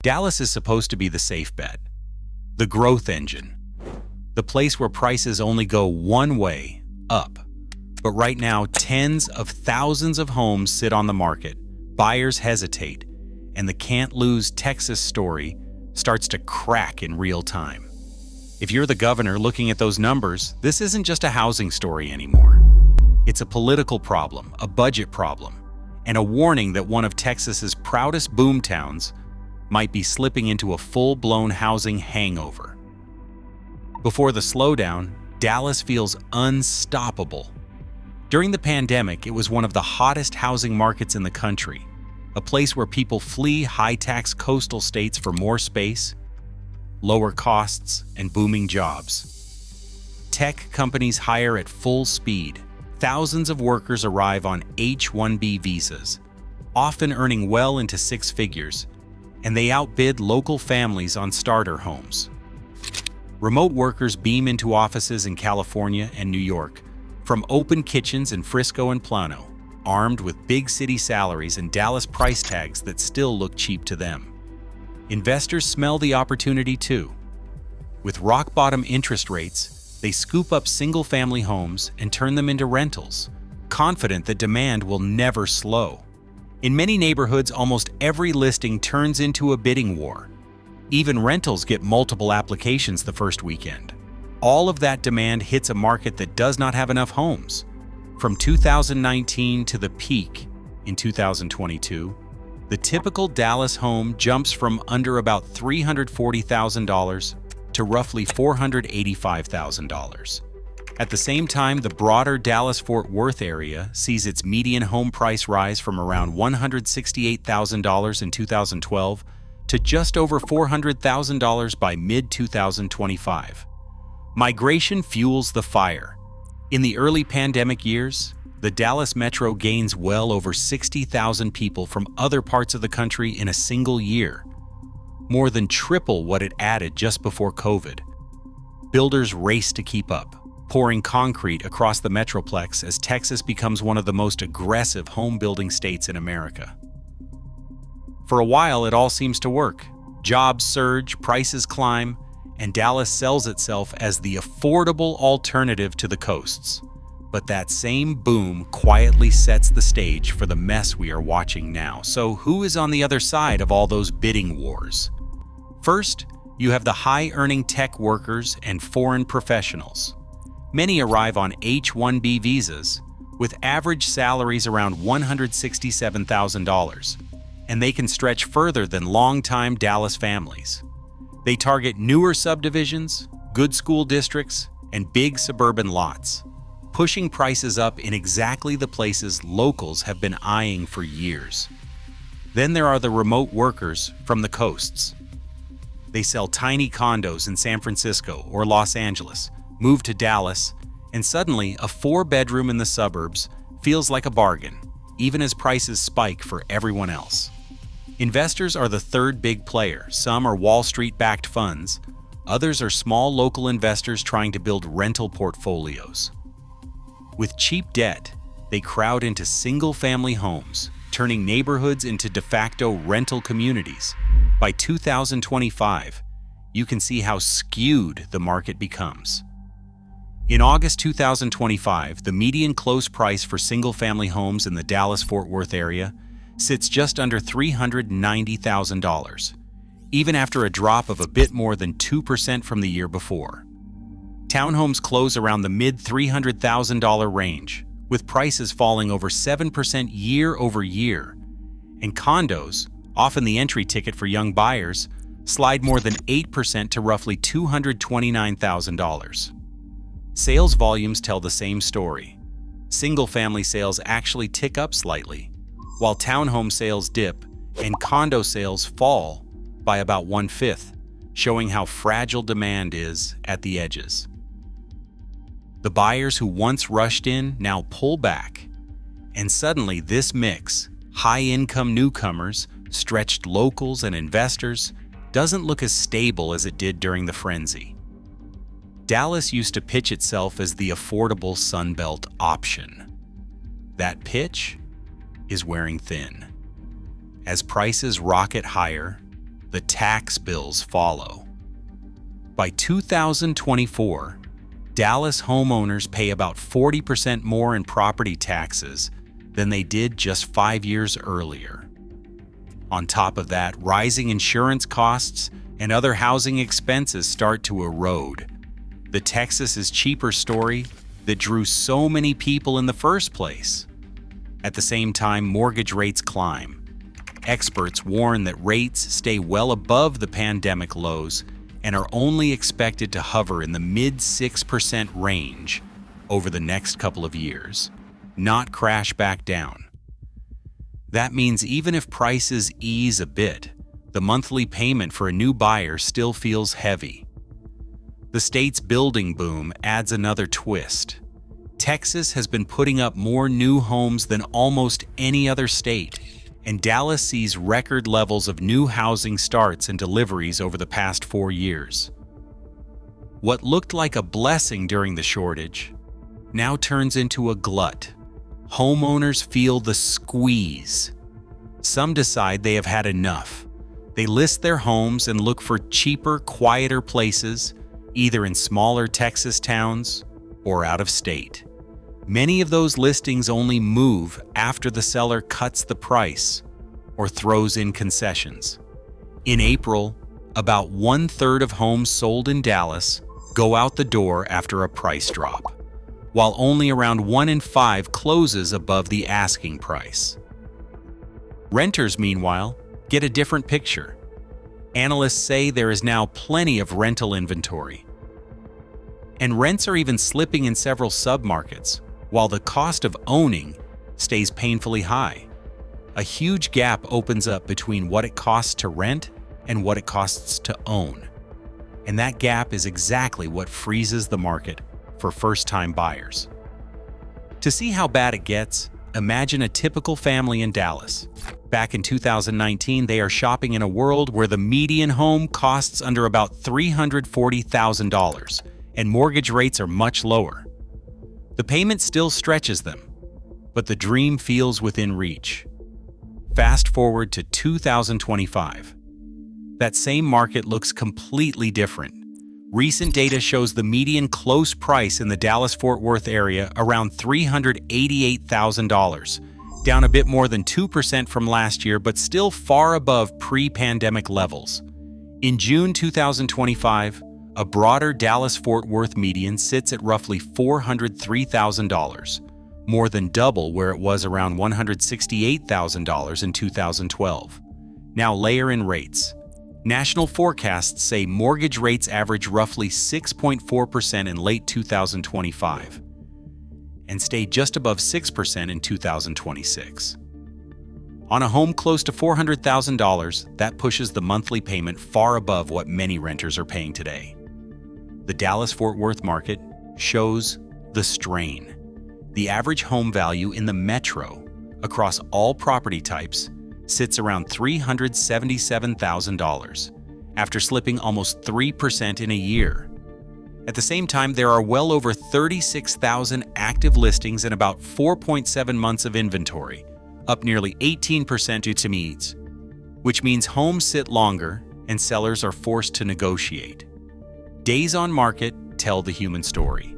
Dallas is supposed to be the safe bet, the growth engine, the place where prices only go one way, up. But right now, tens of thousands of homes sit on the market, buyers hesitate, and the can't-lose Texas story starts to crack in real time. If you're the governor looking at those numbers, this isn't just a housing story anymore. It's a political problem, a budget problem, and a warning that one of Texas's proudest boomtowns might be slipping into a full-blown housing hangover. Before the slowdown, Dallas feels unstoppable. During the pandemic, it was one of the hottest housing markets in the country, a place where people flee high-tax coastal states for more space, lower costs, and booming jobs. Tech companies hire at full speed. Thousands of workers arrive on H-1B visas, often earning well into six figures, and they outbid local families on starter homes. Remote workers beam into offices in California and New York, from open kitchens in Frisco and Plano, armed with big city salaries and Dallas price tags that still look cheap to them. Investors smell the opportunity too. With rock-bottom interest rates, they scoop up single-family homes and turn them into rentals, confident that demand will never slow. In many neighborhoods, almost every listing turns into a bidding war. Even rentals get multiple applications the first weekend. All of that demand hits a market that does not have enough homes. From 2019 to the peak in 2022, the typical Dallas home jumps from under about $340,000 to roughly $485,000. At the same time, the broader Dallas-Fort Worth area sees its median home price rise from around $168,000 in 2012 to just over $400,000 by mid-2025. Migration fuels the fire. In the early pandemic years, the Dallas metro gains well over 60,000 people from other parts of the country in a single year, more than triple what it added just before COVID. Builders race to keep up, pouring concrete across the metroplex as Texas becomes one of the most aggressive home-building states in America. For a while, it all seems to work. Jobs surge, prices climb, and Dallas sells itself as the affordable alternative to the coasts. But that same boom quietly sets the stage for the mess we are watching now. So who is on the other side of all those bidding wars? First, you have the high-earning tech workers and foreign professionals. Many arrive on H-1B visas, with average salaries around $167,000, and they can stretch further than longtime Dallas families. They target newer subdivisions, good school districts, and big suburban lots, pushing prices up in exactly the places locals have been eyeing for years. Then there are the remote workers from the coasts. They sell tiny condos in San Francisco or Los Angeles, move to Dallas, and suddenly a 4-bedroom in the suburbs feels like a bargain, even as prices spike for everyone else. Investors are the third big player. Some are Wall Street-backed funds, others are small local investors trying to build rental portfolios. With cheap debt, they crowd into single-family homes, turning neighborhoods into de facto rental communities. By 2025, you can see how skewed the market becomes. In August 2025, the median close price for single-family homes in the Dallas-Fort Worth area sits just under $390,000, even after a drop of a bit more than 2% from the year before. Townhomes close around the mid-$300,000 range, with prices falling over 7% year over year, and condos, often the entry ticket for young buyers, slide more than 8% to roughly $229,000. Sales volumes tell the same story. Single-family sales actually tick up slightly, while townhome sales dip and condo sales fall by about 1/5, showing how fragile demand is at the edges. The buyers who once rushed in now pull back, and suddenly this mix, high-income newcomers, stretched locals, and investors, doesn't look as stable as it did during the frenzy. Dallas used to pitch itself as the affordable Sunbelt option. That pitch is wearing thin. As prices rocket higher, the tax bills follow. By 2024, Dallas homeowners pay about 40% more in property taxes than they did just 5 years earlier. On top of that, rising insurance costs and other housing expenses start to erode the Texas is cheaper story that drew so many people in the first place. At the same time, mortgage rates climb. Experts warn that rates stay well above the pandemic lows and are only expected to hover in the mid-6% range over the next couple of years, not crash back down. That means even if prices ease a bit, the monthly payment for a new buyer still feels heavy. The state's building boom adds another twist. Texas has been putting up more new homes than almost any other state, and Dallas sees record levels of new housing starts and deliveries over the past 4 years. What looked like a blessing during the shortage now turns into a glut. Homeowners feel the squeeze. Some decide they have had enough. They list their homes and look for cheaper, quieter places, either in smaller Texas towns or out of state. Many of those listings only move after the seller cuts the price or throws in concessions. In April, about 1/3 of homes sold in Dallas go out the door after a price drop, while only around 1 in 5 closes above the asking price. Renters, meanwhile, get a different picture. Analysts say there is now plenty of rental inventory, and rents are even slipping in several submarkets, while the cost of owning stays painfully high. A huge gap opens up between what it costs to rent and what it costs to own. And that gap is exactly what freezes the market for first-time buyers. To see how bad it gets, imagine a typical family in Dallas. Back in 2019, they are shopping in a world where the median home costs under about $340,000, and mortgage rates are much lower. The payment still stretches them, but the dream feels within reach. Fast forward to 2025. That same market looks completely different. Recent data shows the median close price in the Dallas-Fort Worth area around $388,000, down a bit more than 2% from last year, but still far above pre-pandemic levels. In June 2025, a broader Dallas-Fort Worth median sits at roughly $403,000, more than double where it was around $168,000 in 2012. Now layer in rates. National forecasts say mortgage rates average roughly 6.4% in late 2025 and stay just above 6% in 2026. On a home close to $400,000, that pushes the monthly payment far above what many renters are paying today. The Dallas-Fort Worth market shows the strain. The average home value in the metro across all property types sits around $377,000 after slipping almost 3% in a year. At the same time, there are well over 36,000 active listings and about 4.7 months of inventory, up nearly 18% due to needs, which means homes sit longer and sellers are forced to negotiate. Days on market tell the human story.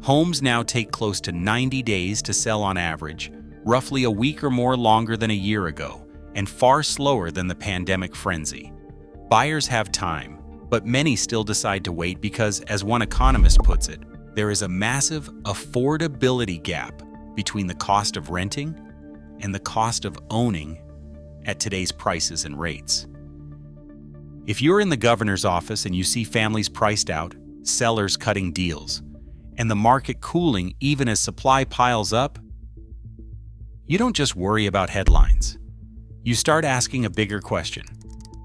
Homes now take close to 90 days to sell on average, roughly a week or more longer than a year ago, and far slower than the pandemic frenzy. Buyers have time, but many still decide to wait because, as one economist puts it, there is a massive affordability gap between the cost of renting and the cost of owning at today's prices and rates. If you're in the governor's office and you see families priced out, sellers cutting deals, and the market cooling even as supply piles up, you don't just worry about headlines. You start asking a bigger question.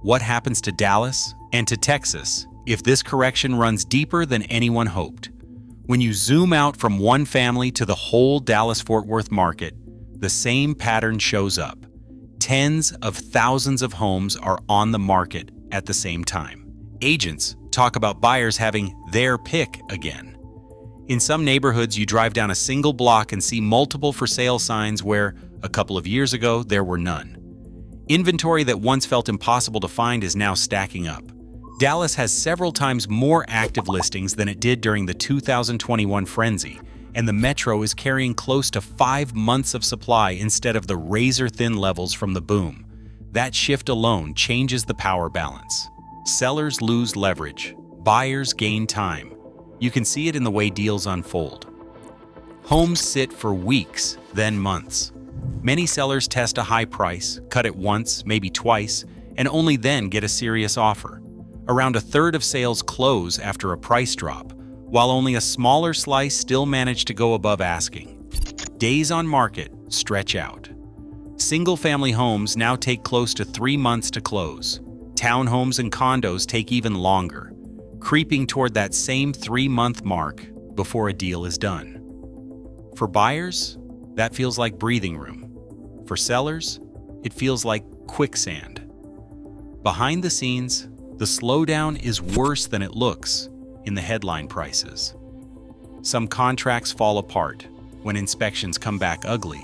What happens to Dallas and to Texas if this correction runs deeper than anyone hoped? When you zoom out from one family to the whole Dallas-Fort Worth market, the same pattern shows up. Tens of thousands of homes are on the market at the same time. Agents talk about buyers having their pick again. In some neighborhoods, you drive down a single block and see multiple for sale signs where, a couple of years ago, there were none. Inventory that once felt impossible to find is now stacking up. Dallas has several times more active listings than it did during the 2021 frenzy, and the metro is carrying close to 5 months of supply instead of the razor-thin levels from the boom. That shift alone changes the power balance. Sellers lose leverage, buyers gain time. You can see it in the way deals unfold. Homes sit for weeks, then months. Many sellers test a high price, cut it once, maybe twice, and only then get a serious offer. Around a third of sales close after a price drop, while only a smaller slice still manage to go above asking. Days on market stretch out. Single-family homes now take close to 3 months to close. Townhomes and condos take even longer, creeping toward that same 3-month mark before a deal is done. For buyers, that feels like breathing room. For sellers, it feels like quicksand. Behind the scenes, the slowdown is worse than it looks in the headline prices. Some contracts fall apart when inspections come back ugly,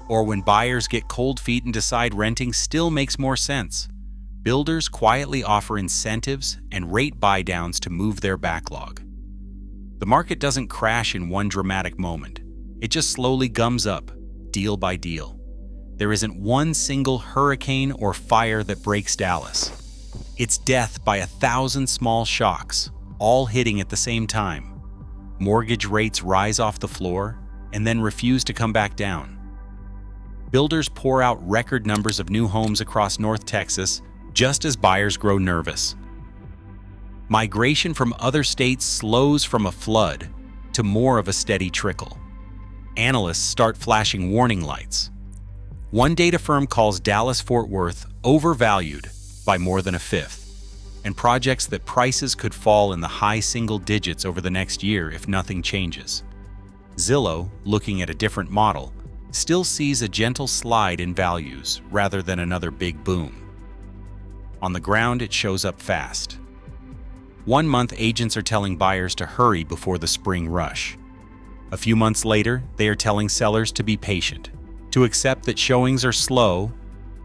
or when buyers get cold feet and decide renting still makes more sense. Builders quietly offer incentives and rate buy-downs to move their backlog. The market doesn't crash in one dramatic moment. It just slowly gums up, deal by deal. There isn't one single hurricane or fire that breaks Dallas. It's death by 1,000 small shocks, all hitting at the same time. Mortgage rates rise off the floor and then refuse to come back down. Builders pour out record numbers of new homes across North Texas just as buyers grow nervous. Migration from other states slows from a flood to more of a steady trickle. Analysts start flashing warning lights. One data firm calls Dallas-Fort Worth overvalued by more than a fifth, and projects that prices could fall in the high single digits over the next year if nothing changes. Zillow, looking at a different model, still sees a gentle slide in values rather than another big boom. On the ground, it shows up fast. 1 month, agents are telling buyers to hurry before the spring rush. A few months later, they are telling sellers to be patient, to accept that showings are slow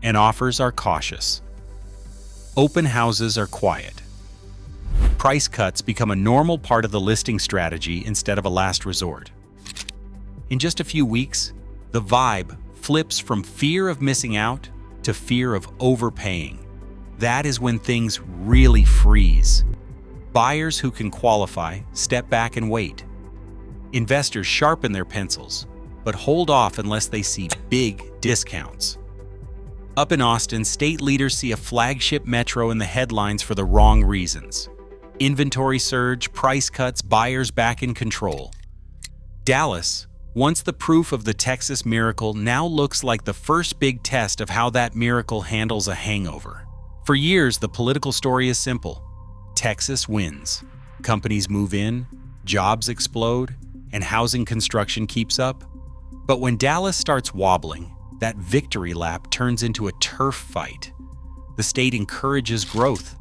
and offers are cautious. Open houses are quiet. Price cuts become a normal part of the listing strategy instead of a last resort. In just a few weeks, the vibe flips from fear of missing out to fear of overpaying. That is when things really freeze. Buyers who can qualify step back and wait. Investors sharpen their pencils, but hold off unless they see big discounts. Up in Austin, state leaders see a flagship metro in the headlines for the wrong reasons. Inventory surge, price cuts, buyers back in control. Dallas, once the proof of the Texas miracle, now looks like the first big test of how that miracle handles a hangover. For years, the political story is simple. Texas wins. Companies move in, jobs explode, and housing construction keeps up. But when Dallas starts wobbling, that victory lap turns into a turf fight. The state encourages growth.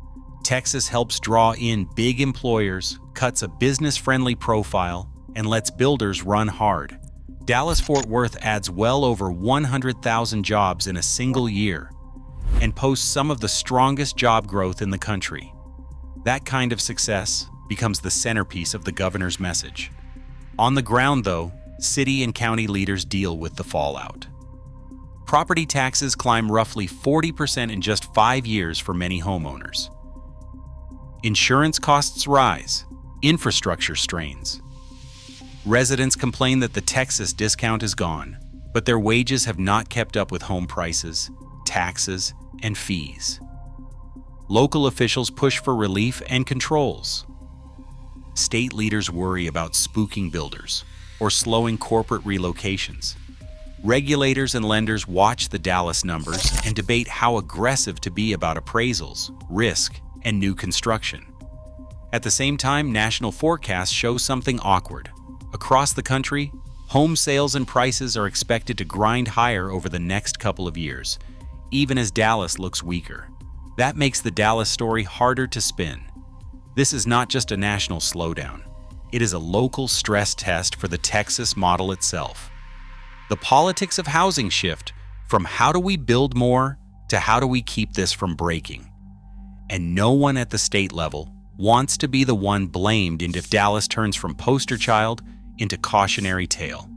Texas helps draw in big employers, cuts a business-friendly profile, and lets builders run hard. Dallas-Fort Worth adds well over 100,000 jobs in a single year and posts some of the strongest job growth in the country. That kind of success becomes the centerpiece of the governor's message. On the ground, though, city and county leaders deal with the fallout. Property taxes climb roughly 40% in just 5 years for many homeowners. Insurance costs rise, infrastructure strains. Residents complain that the Texas discount is gone, but their wages have not kept up with home prices, taxes, and fees. Local officials push for relief and controls. State leaders worry about spooking builders or slowing corporate relocations. Regulators and lenders watch the Dallas numbers and debate how aggressive to be about appraisals, risk, and new construction. At the same time, national forecasts show something awkward. Across the country, home sales and prices are expected to grind higher over the next couple of years, even as Dallas looks weaker. That makes the Dallas story harder to spin. This is not just a national slowdown. It is a local stress test for the Texas model itself. The politics of housing shift from how do we build more to how do we keep this from breaking. And no one at the state level wants to be the one blamed if Dallas turns from poster child into cautionary tale.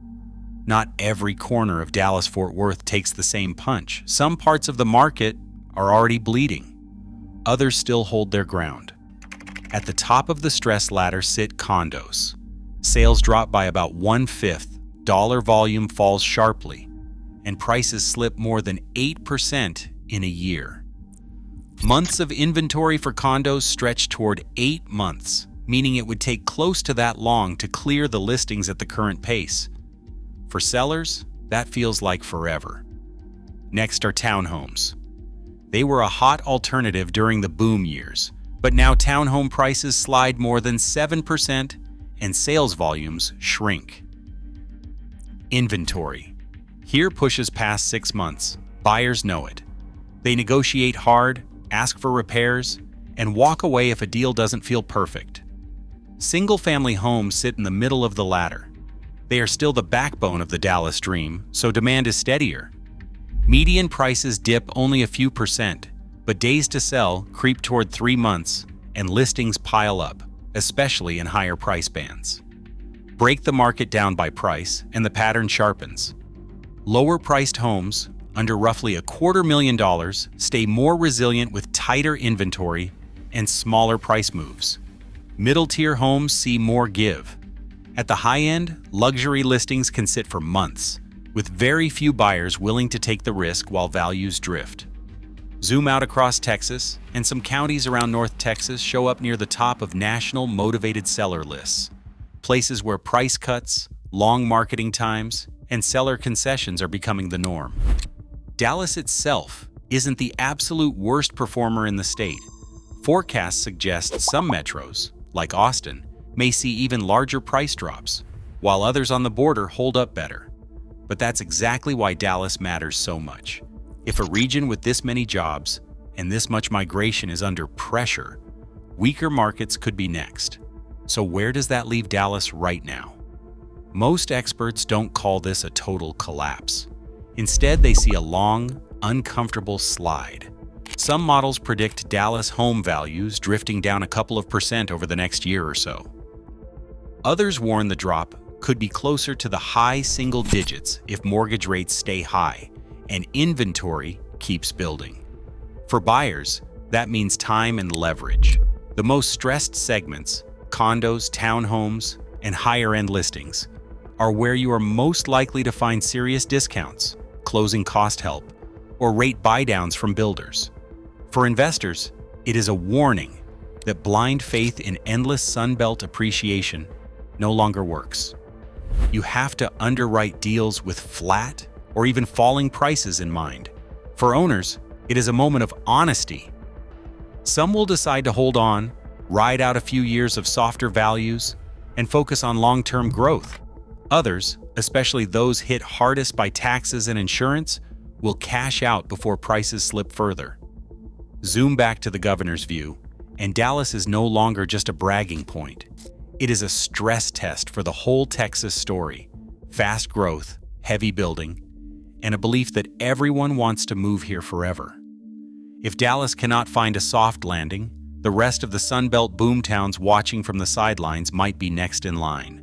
Not every corner of Dallas-Fort Worth takes the same punch. Some parts of the market are already bleeding. Others still hold their ground. At the top of the stress ladder sit condos. Sales drop by about 1/5, dollar volume falls sharply, and prices slip more than 8% in a year. Months of inventory for condos stretch toward 8 months, meaning it would take close to that long to clear the listings at the current pace. For sellers, that feels like forever. Next are townhomes. They were a hot alternative during the boom years, but now townhome prices slide more than 7% and sales volumes shrink. Inventory. Here pushes past 6 months. Buyers know it. They negotiate hard, ask for repairs, and walk away if a deal doesn't feel perfect. Single-family homes sit in the middle of the ladder. They are still the backbone of the Dallas dream, so demand is steadier. Median prices dip only a few percent, but days to sell creep toward 3 months, and listings pile up, especially in higher price bands. Break the market down by price, and the pattern sharpens. Lower-priced homes, under roughly $250,000, stay more resilient with tighter inventory and smaller price moves. Middle-tier homes see more give. At the high end, luxury listings can sit for months, with very few buyers willing to take the risk while values drift. Zoom out across Texas, and some counties around North Texas show up near the top of national motivated seller lists, places where price cuts, long marketing times, and seller concessions are becoming the norm. Dallas itself isn't the absolute worst performer in the state. Forecasts suggest some metros, like Austin, may see even larger price drops, while others on the border hold up better. But that's exactly why Dallas matters so much. If a region with this many jobs and this much migration is under pressure, weaker markets could be next. So where does that leave Dallas right now? Most experts don't call this a total collapse. Instead, they see a long, uncomfortable slide. Some models predict Dallas home values drifting down a couple of percent over the next year or so. Others warn the drop could be closer to the high single digits if mortgage rates stay high and inventory keeps building. For buyers, that means time and leverage. The most stressed segments, condos, townhomes, and higher-end listings, are where you are most likely to find serious discounts, closing cost help, or rate buydowns from builders. For investors, it is a warning that blind faith in endless Sunbelt appreciation no longer works. You have to underwrite deals with flat or even falling prices in mind. For owners, it is a moment of honesty. Some will decide to hold on, ride out a few years of softer values, and focus on long-term growth. Others, especially those hit hardest by taxes and insurance, will cash out before prices slip further. Zoom back to the governor's view, and Dallas is no longer just a bragging point. It is a stress test for the whole Texas story: fast growth, heavy building, and a belief that everyone wants to move here forever. If Dallas cannot find a soft landing, the rest of the Sunbelt boomtowns watching from the sidelines might be next in line.